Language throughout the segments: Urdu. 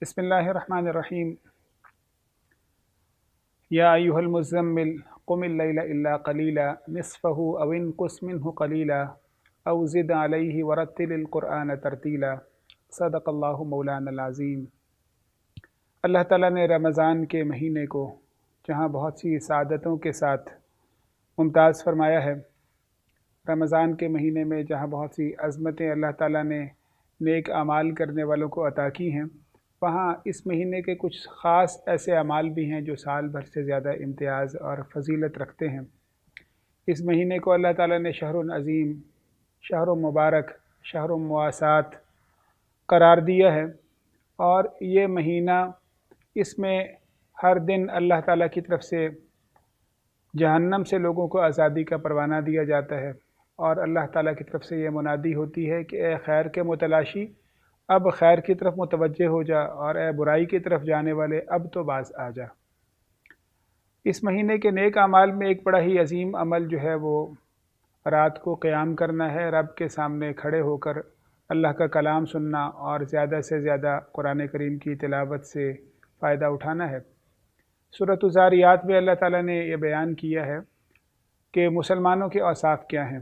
بسم اللہ الرحمن الرحیم یا ایہا المزمل قم اللیل الا قلیلا نصفہ او انقص منہ قلیلا او زد علیہ ورتل القرآن ترتیلا صدق اللہ مولانا العظیم۔ اللہ تعالیٰ نے رمضان کے مہینے کو جہاں بہت سی سعادتوں کے ساتھ ممتاز فرمایا ہے، رمضان کے مہینے میں جہاں بہت سی عظمتیں اللہ تعالیٰ نے نیک اعمال کرنے والوں کو عطا کی ہیں، وہاں اس مہینے کے کچھ خاص ایسے اعمال بھی ہیں جو سال بھر سے زیادہ امتیاز اور فضیلت رکھتے ہیں۔ اس مہینے کو اللہ تعالیٰ نے شہر عظیم، شہر مبارک، شہر مواسات قرار دیا ہے، اور یہ مہینہ اس میں ہر دن اللہ تعالیٰ کی طرف سے جہنم سے لوگوں کو آزادی کا پروانہ دیا جاتا ہے، اور اللہ تعالیٰ کی طرف سے یہ منادی ہوتی ہے کہ اے خیر کے متلاشی، اب خیر کی طرف متوجہ ہو جا، اور اے برائی کی طرف جانے والے اب تو باز آ جا۔ اس مہینے کے نیک اعمال میں ایک بڑا ہی عظیم عمل جو ہے وہ رات کو قیام کرنا ہے، رب کے سامنے کھڑے ہو کر اللہ کا کلام سننا اور زیادہ سے زیادہ قرآن کریم کی تلاوت سے فائدہ اٹھانا ہے۔ سورۃ الذاریات میں اللہ تعالیٰ نے یہ بیان کیا ہے کہ مسلمانوں کے اوصاف کیا ہیں۔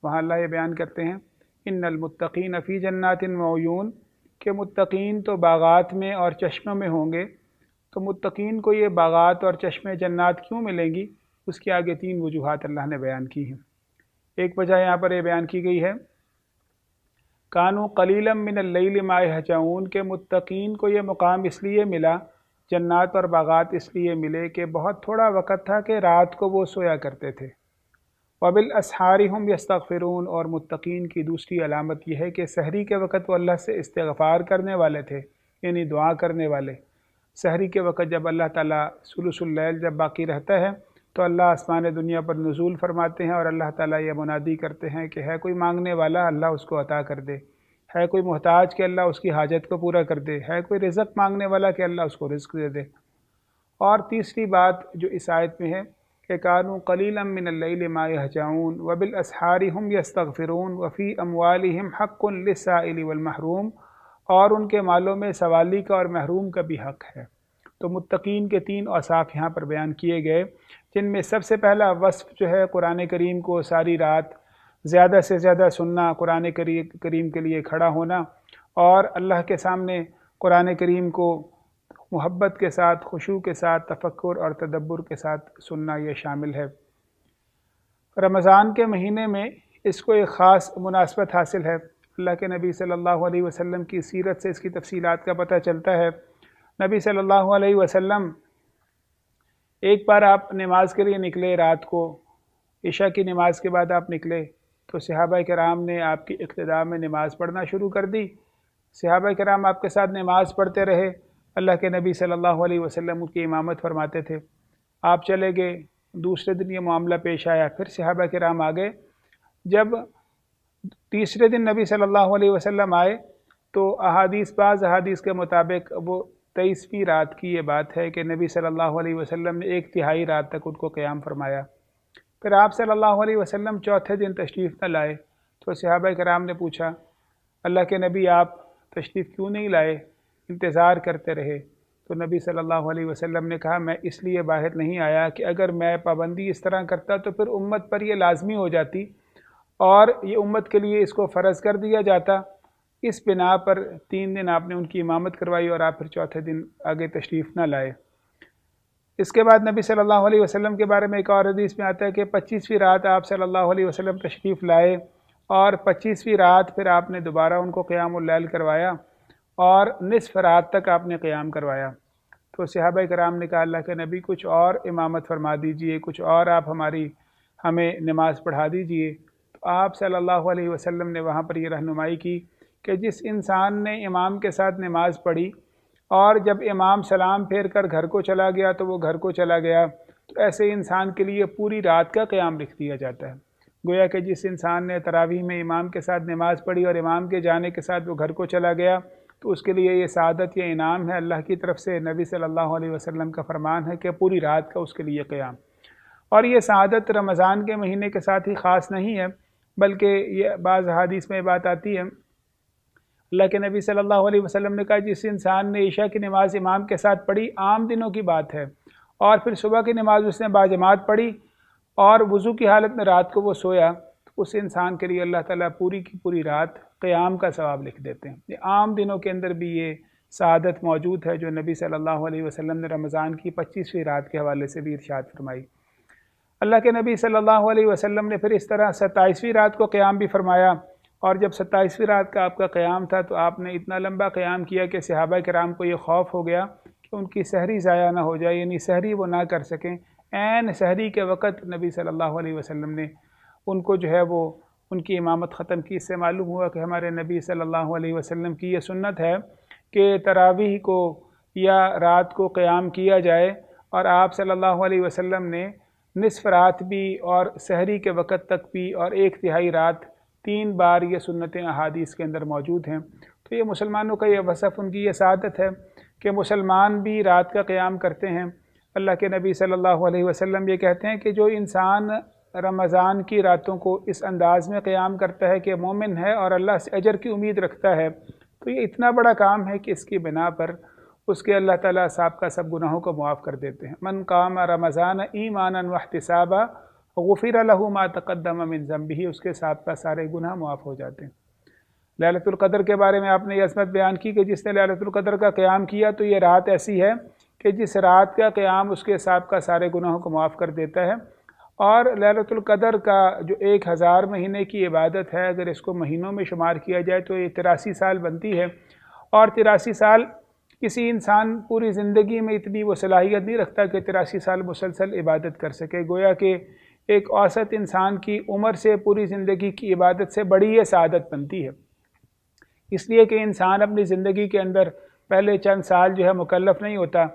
وہاں اللہ یہ بیان کرتے ہیں ان المتقین فی جنات وعیون، کہ متقین تو باغات میں اور چشموں میں ہوں گے۔ تو متقین کو یہ باغات اور چشمے جنات کیوں ملیں گی؟ اس کے آگے 3 وجوہات اللہ نے بیان کی ہیں۔ ایک وجہ یہاں پر یہ بیان کی گئی ہے کانوا قلیلا من اللیل ما یہجعون، کہ متقین کو یہ مقام اس لیے ملا، جنات اور باغات اس لیے ملے کہ بہت تھوڑا وقت تھا کہ رات کو وہ سویا کرتے تھے۔ وبالاسحار هم یستغفرون، اور متقین کی دوسری علامت یہ ہے کہ سحری کے وقت وہ اللہ سے استغفار کرنے والے تھے، یعنی دعا کرنے والے۔ سحری کے وقت جب اللہ تعالیٰ ثلث اللیل جب باقی رہتا ہے تو اللہ آسمان دنیا پر نزول فرماتے ہیں، اور اللہ تعالیٰ یہ منادی کرتے ہیں کہ ہے کوئی مانگنے والا، اللہ اس کو عطا کر دے، ہے کوئی محتاج کہ اللہ اس کی حاجت کو پورا کر دے، ہے کوئی رزق مانگنے والا کہ اللہ اس کو رزق دے دے۔ اور تیسری بات جو اس آیت میں ہے کہ کانوا قلیلا من اللیل ما یہجعون وبالاسحار هم یستغفرون وفی اموالہم حق للسائل والمحروم، اور ان کے مالوں میں سوالی کا اور محروم کا بھی حق ہے۔ تو متقین کے 3 اوصاف یہاں پر بیان کیے گئے، جن میں سب سے پہلا وصف جو ہے قرآن کریم کو ساری رات زیادہ سے زیادہ سننا، قرآن کریم کے لیے کھڑا ہونا، اور اللہ کے سامنے قرآن کریم کو محبت کے ساتھ، خشوع کے ساتھ، تفکر اور تدبر کے ساتھ سننا، یہ شامل ہے۔ رمضان کے مہینے میں اس کو ایک خاص مناسبت حاصل ہے۔ اللہ کے نبی صلی اللہ علیہ وسلم کی سیرت سے اس کی تفصیلات کا پتہ چلتا ہے۔ نبی صلی اللہ علیہ وسلم ایک بار آپ نماز کے لیے نکلے، رات کو عشاء کی نماز کے بعد آپ نکلے تو صحابہ کرام نے آپ کی اقتداء میں نماز پڑھنا شروع کر دی۔ صحابہ کرام آپ کے ساتھ نماز پڑھتے رہے، اللہ کے نبی صلی اللہ علیہ وسلم ان کی امامت فرماتے تھے۔ آپ چلے گئے، دوسرے دن یہ معاملہ پیش آیا، پھر صحابہ کرام آ گئے۔ جب تیسرے دن نبی صلی اللہ علیہ وسلم آئے تو بعض احادیث کے مطابق وہ 23ویں رات کی یہ بات ہے کہ نبی صلی اللہ علیہ وسلم نے 1/3 رات تک ان کو قیام فرمایا۔ پھر آپ صلی اللہ علیہ وسلم چوتھے دن تشریف نہ لائے تو صحابہ کرام نے پوچھا اللہ کے نبی آپ تشریف کیوں نہیں لائے، انتظار کرتے رہے؟ تو نبی صلی اللہ علیہ وسلم نے کہا میں اس لیے باہر نہیں آیا کہ اگر میں پابندی اس طرح کرتا تو پھر امت پر یہ لازمی ہو جاتی، اور یہ امت کے لیے اس کو فرض کر دیا جاتا۔ اس بنا پر 3 دن آپ نے ان کی امامت کروائی، اور آپ پھر چوتھے دن آگے تشریف نہ لائے۔ اس کے بعد نبی صلی اللہ علیہ وسلم کے بارے میں ایک اور حدیث میں آتا ہے کہ 25ویں رات آپ صلی اللہ علیہ وسلم تشریف لائے، اور 25ویں رات پھر آپ نے دوبارہ ان کو قیام اللیل کروایا، اور نصف رات تک آپ نے قیام کروایا۔ تو صحابہ کرام نے کہا اللہ کے نبی کچھ اور امامت فرما دیجئے، کچھ اور آپ ہمیں نماز پڑھا دیجئے۔ تو آپ صلی اللہ علیہ وسلم نے وہاں پر یہ رہنمائی کی کہ جس انسان نے امام کے ساتھ نماز پڑھی اور جب امام سلام پھیر کر گھر کو چلا گیا تو وہ گھر کو چلا گیا، تو ایسے انسان کے لیے پوری رات کا قیام لکھ دیا جاتا ہے۔ گویا کہ جس انسان نے تراویح میں امام کے ساتھ نماز پڑھی اور امام کے جانے کے ساتھ وہ گھر کو چلا گیا، تو اس کے لیے یہ سعادت، یہ انعام ہے اللہ کی طرف سے، نبی صلی اللہ علیہ وسلم کا فرمان ہے کہ پوری رات کا اس کے لیے قیام۔ اور یہ سعادت رمضان کے مہینے کے ساتھ ہی خاص نہیں ہے، بلکہ یہ بعض احادیث میں بات آتی ہے اللہ کے نبی صلی اللہ علیہ وسلم نے کہا جس انسان نے عشاء کی نماز امام کے ساتھ پڑھی، عام دنوں کی بات ہے، اور پھر صبح کی نماز اس نے باجماعت پڑھی اور وضو کی حالت میں رات کو وہ سویا، تو اس انسان کے لیے اللہ تعالیٰ پوری کی پوری رات قیام کا ثواب لکھ دیتے ہیں۔ یہ عام دنوں کے اندر بھی یہ سعادت موجود ہے جو نبی صلی اللہ علیہ وسلم نے رمضان کی 25ویں رات کے حوالے سے بھی ارشاد فرمائی۔ اللہ کے نبی صلی اللہ علیہ وسلم نے پھر اس طرح 27ویں رات کو قیام بھی فرمایا، اور جب 27ویں رات کا آپ کا قیام تھا تو آپ نے اتنا لمبا قیام کیا کہ صحابہ کرام کو یہ خوف ہو گیا کہ ان کی سحری ضائع نہ ہو جائے، یعنی سحری وہ نہ کر سکیں۔ عین سحری کے وقت نبی صلی اللہ علیہ وسلم نے ان کو جو ہے وہ ان کی امامت ختم کی۔ اس سے معلوم ہوا کہ ہمارے نبی صلی اللہ علیہ وسلم کی یہ سنت ہے کہ تراویح کو یا رات کو قیام کیا جائے، اور آپ صلی اللہ علیہ وسلم نے نصف رات بھی اور سحری کے وقت تک بھی اور 1/3 رات 3 بار یہ سنتیں احادیث کے اندر موجود ہیں۔ تو یہ مسلمانوں کا یہ وصف، ان کی یہ سعادت ہے کہ مسلمان بھی رات کا قیام کرتے ہیں۔ اللہ کے نبی صلی اللہ علیہ وسلم یہ کہتے ہیں کہ جو انسان رمضان کی راتوں کو اس انداز میں قیام کرتا ہے کہ مومن ہے اور اللہ سے اجر کی امید رکھتا ہے، تو یہ اتنا بڑا کام ہے کہ اس کی بنا پر اس کے اللہ تعالیٰ سابقہ سب گناہوں کو معاف کر دیتے ہیں۔ من قام رمضان ایمانا واحتسابا غفر له ما تقدم من ذنبہ، اس کے سابقہ سارے گناہ معاف ہو جاتے ہیں۔ لیلۃ القدر کے بارے میں آپ نے یہ عظمت بیان کی کہ جس نے لیلۃ القدر کا قیام کیا تو یہ رات ایسی ہے کہ جس رات کا قیام اس کے سابقہ سارے گناہوں کو معاف کر دیتا ہے۔ اور لیلۃ القدر کا جو 1000 مہینے کی عبادت ہے، اگر اس کو مہینوں میں شمار کیا جائے تو یہ 83 سال بنتی ہے، اور 83 سال کسی انسان پوری زندگی میں اتنی وہ صلاحیت نہیں رکھتا کہ 83 سال مسلسل عبادت کر سکے۔ گویا کہ ایک اوسط انسان کی عمر سے پوری زندگی کی عبادت سے بڑی یہ سعادت بنتی ہے، اس لیے کہ انسان اپنی زندگی کے اندر پہلے چند سال جو ہے مکلف نہیں ہوتا،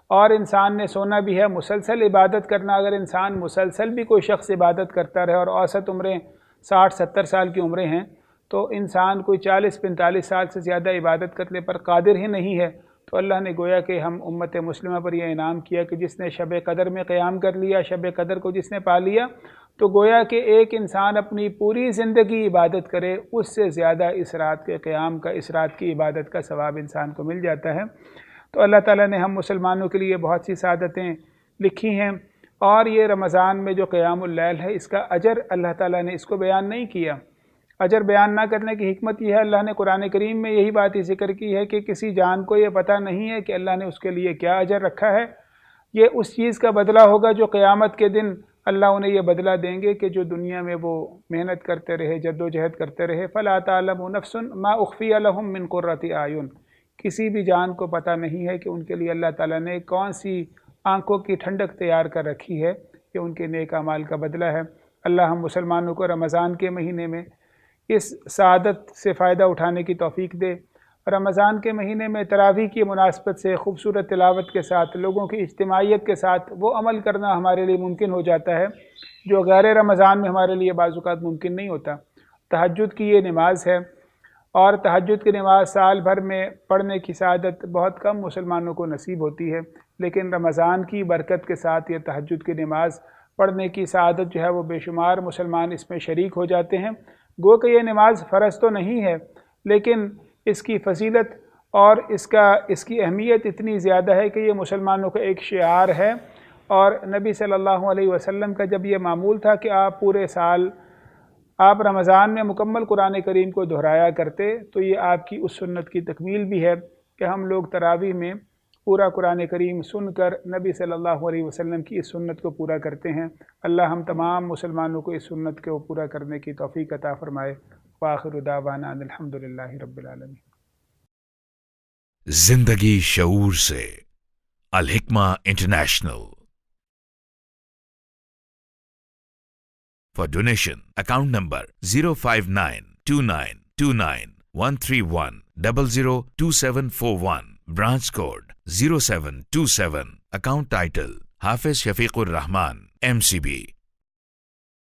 اور انسان نے سونا بھی ہے، مسلسل عبادت کرنا۔ اگر انسان مسلسل بھی کوئی شخص عبادت کرتا رہے اور اوسط عمریں 60-70 سال کی عمریں ہیں، تو انسان کوئی 40-45 سال سے زیادہ عبادت کرنے پر قادر ہی نہیں ہے۔ تو اللہ نے گویا کہ ہم امت مسلمہ پر یہ انعام کیا کہ جس نے شب قدر میں قیام کر لیا، شب قدر کو جس نے پا لیا، تو گویا کہ ایک انسان اپنی پوری زندگی عبادت کرے، اس سے زیادہ اس رات کے قیام کا، اس رات کی عبادت کا ثواب انسان کو مل جاتا ہے۔ تو اللہ تعالیٰ نے ہم مسلمانوں کے لیے بہت سی سعادتیں لکھی ہیں، اور یہ رمضان میں جو قیام اللیل ہے اس کا اجر اللہ تعالیٰ نے اس کو بیان نہیں کیا۔ اجر بیان نہ کرنے کی حکمت یہ ہے، اللہ نے قرآن کریم میں یہی بات ہی ذکر کی ہے کہ کسی جان کو یہ پتہ نہیں ہے کہ اللہ نے اس کے لیے کیا اجر رکھا ہے۔ یہ اس چیز کا بدلہ ہوگا جو قیامت کے دن اللہ انہیں یہ بدلہ دیں گے کہ جو دنیا میں وہ محنت کرتے رہے، جد و جہد کرتے رہے۔ فَلَا تَعْلَمُ نَفْسٌ مَا أُخْفِيَ لَهُم مِّن قُرَّةِ أَعْيُنٍ، کسی بھی جان کو پتہ نہیں ہے کہ ان کے لیے اللہ تعالیٰ نے کون سی آنکھوں کی ٹھنڈک تیار کر رکھی ہے، کہ ان کے نیک اعمال کا بدلہ ہے۔ اللہ ہم مسلمانوں کو رمضان کے مہینے میں اس سعادت سے فائدہ اٹھانے کی توفیق دے۔ رمضان کے مہینے میں تراویح کی مناسبت سے خوبصورت تلاوت کے ساتھ، لوگوں کی اجتماعیت کے ساتھ وہ عمل کرنا ہمارے لیے ممکن ہو جاتا ہے جو غیر رمضان میں ہمارے لیے بعض اوقات ممکن نہیں ہوتا۔ تہجد کی یہ نماز ہے، اور تہجد کی نماز سال بھر میں پڑھنے کی سعادت بہت کم مسلمانوں کو نصیب ہوتی ہے، لیکن رمضان کی برکت کے ساتھ یہ تہجد کی نماز پڑھنے کی سعادت جو ہے وہ بے شمار مسلمان اس میں شریک ہو جاتے ہیں۔ گو کہ یہ نماز فرض تو نہیں ہے، لیکن اس کی فضیلت اور اس کی اہمیت اتنی زیادہ ہے کہ یہ مسلمانوں کا ایک شعار ہے۔ اور نبی صلی اللہ علیہ وسلم کا جب یہ معمول تھا کہ آپ پورے سال آپ رمضان میں مکمل قرآن کریم کو دہرایا کرتے، تو یہ آپ کی اس سنت کی تکمیل بھی ہے کہ ہم لوگ تراویح میں پورا قرآن کریم سن کر نبی صلی اللہ علیہ وسلم کی اس سنت کو پورا کرتے ہیں۔ اللہ ہم تمام مسلمانوں کو اس سنت کو پورا کرنے کی توفیق عطا فرمائے۔ وآخر دعوانا ان الحمدللہ رب العالمین۔ زندگی شعور سے، الحکمہ international. For donation, account number 059292913100271, branch code 0727, account title Hafiz Shafiqur Rahman, MCB.